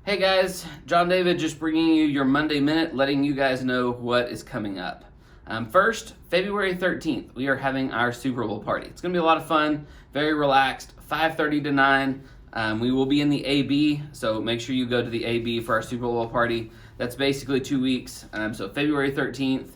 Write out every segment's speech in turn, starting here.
Hey guys, John David just bringing you your Monday Minute, letting you guys know what is coming up. First, February 13th, we are having our Super Bowl party. It's going to be a lot of fun, very relaxed, 5:30 to 9. We will be in the AB, so make sure you go to the AB for our Super Bowl party. That's basically 2 weeks. So February 13th,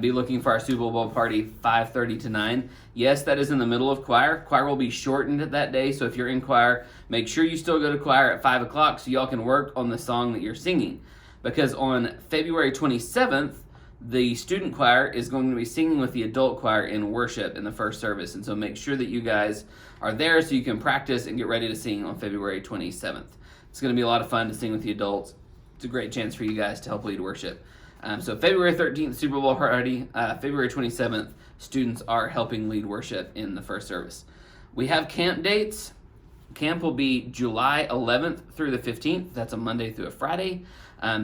be looking for our Super Bowl party, 5:30 to 9. Yes, that is in the middle of choir. Choir will be shortened that day, so if you're in choir, make sure you still go to choir at 5 o'clock so y'all can work on the song that you're singing. Because on February 27th, the student choir is going to be singing with the adult choir in worship in the first service. And so make sure that you guys are there so you can practice and get ready to sing on February 27th. It's going to be a lot of fun to sing with the adults. It's a great chance for you guys to help lead worship. So February 13th, Super Bowl party. February 27th, students are helping lead worship in the first service. We have camp dates. Camp will be July 11th through the 15th. That's a Monday through a Friday.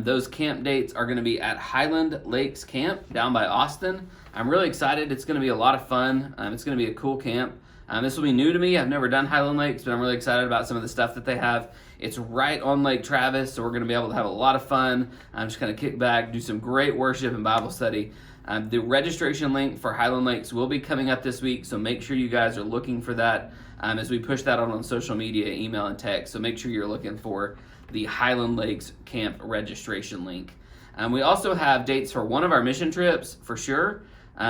Those camp dates are going to be at Highland Lakes Camp down by Austin. I'm really excited. It's going to be a lot of fun. It's going to be a cool camp. This will be new to me. I've never done Highland Lakes, but I'm really excited about some of the stuff that they have. It's right on Lake Travis, so we're going to be able to have a lot of fun. I'm just going to kick back, do some great worship and Bible study. The registration link for Highland Lakes will be coming up this week, so make sure you guys are looking for that as we push that on social media, email, and text. So make sure you're looking for the Highland Lakes Camp registration link. We also have dates for one of our mission trips for sure.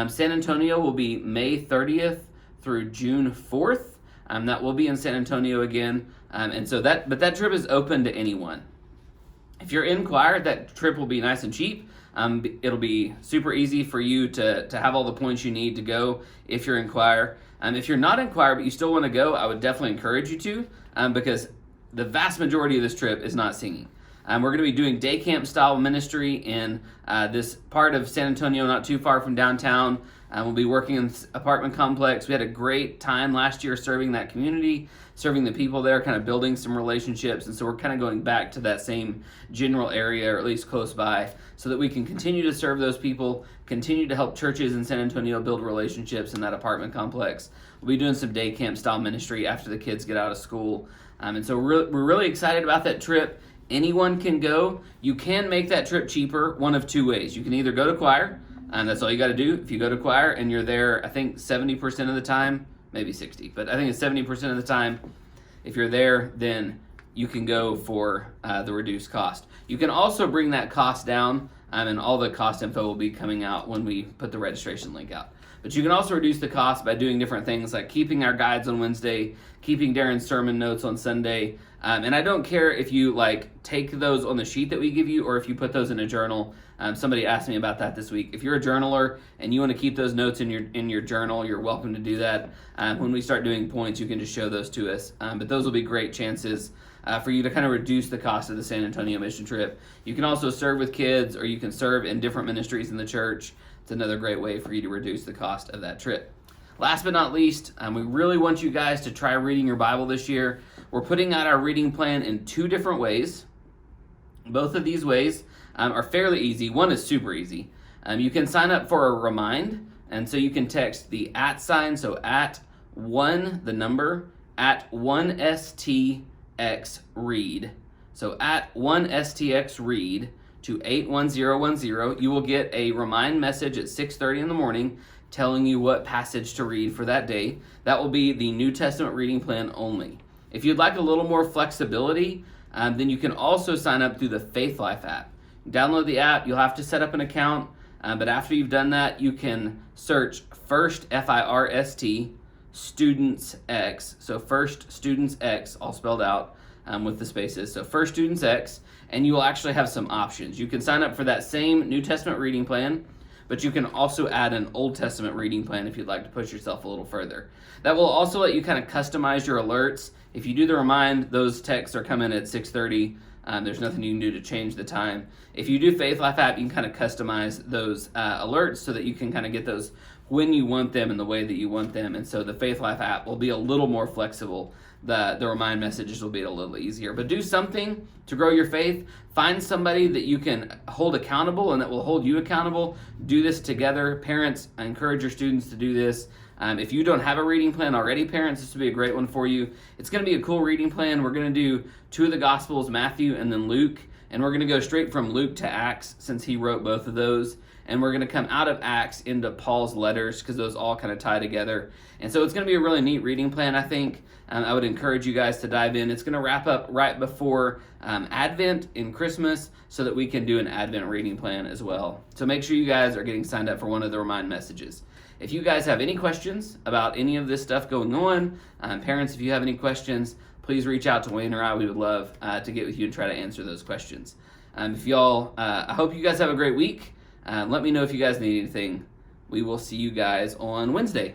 San Antonio will be May 30th through June 4th. That will be in San Antonio again. But that trip is open to anyone. If you're in choir, that trip will be nice and cheap. It'll be super easy for you to have all the points you need to go if you're in choir. If you're not in choir but you still want to go, I would definitely encourage you to, because the vast majority of this trip is not singing. We're going to be doing day camp style ministry in this part of San Antonio, not too far from downtown. We'll be working in this apartment complex. We had a great time last year serving that community, serving the people there, kind of building some relationships. And so we're kind of going back to that same general area, or at least close by, so that we can continue to serve those people, continue to help churches in San Antonio build relationships in that apartment complex. We'll be doing some day camp style ministry after the kids get out of school. And so we're really excited about that trip. Anyone can go. You can make that trip cheaper one of two ways. You can either go to choir, and that's all you got to do. If you go to choir and you're there, I think 70% of the time, maybe 60, but I think it's 70% of the time. If you're there, then you can go for the reduced cost. You can also bring that cost down, and all the cost info will be coming out when we put the registration link out. But you can also reduce the cost by doing different things like keeping our guides on Wednesday, keeping Darren's sermon notes on Sunday. And I don't care if you take those on the sheet that we give you or if you put those in a journal. Somebody asked me about that this week. If you're a journaler and you want to keep those notes in your journal, you're welcome to do that. When we start doing points, you can just show those to us. But those will be great chances for you to kind of reduce the cost of the San Antonio mission trip. You can also serve with kids, or you can serve in different ministries in the church. It's another great way for you to reduce the cost of that trip. Last but not least, we really want you guys to try reading your Bible this year. We're putting out our reading plan in two different ways. Both of these ways are fairly easy. One is super easy. You can sign up for a remind, and so you can text the @ sign, so @1, the number, @1STX read. So @1STX read to 81010. You will get a remind message at 6:30 in the morning telling you what passage to read for that day. That will be the New Testament reading plan only. If you'd like a little more flexibility, then you can also sign up through the Faith Life app. Download the app. You'll have to set up an account, but after you've done that, you can search First, FIRST, Students X. So First Students X, all spelled out with the spaces. So First Students X, and you will actually have some options. You can sign up for that same New Testament reading plan, but you can also add an Old Testament reading plan if you'd like to push yourself a little further. That will also let you kind of customize your alerts. If you do the remind, those texts are coming at 6:30. There's nothing you can do to change the time. If you do Faith Life app, you can kind of customize those alerts so that you can kind of get those when you want them and the way that you want them. And so the Faith Life app will be a little more flexible. The remind messages will be a little easier. But do something to grow your faith. Find somebody that you can hold accountable and that will hold you accountable. Do this together. Parents, I encourage your students to do this. If you don't have a reading plan already, parents, this would be a great one for you. It's going to be a cool reading plan. We're going to do 2 of the Gospels, Matthew and then Luke, and we're going to go straight from Luke to Acts since he wrote both of those. And we're going to come out of Acts into Paul's letters because those all kind of tie together. And so it's going to be a really neat reading plan, I think. I would encourage you guys to dive in. It's going to wrap up right before Advent in Christmas so that we can do an Advent reading plan as well. So make sure you guys are getting signed up for one of the Remind messages. If you guys have any questions about any of this stuff going on, parents, if you have any questions, please reach out to Wayne or I. We would love to get with you and try to answer those questions. I hope you guys have a great week. Let me know if you guys need anything. We will see you guys on Wednesday.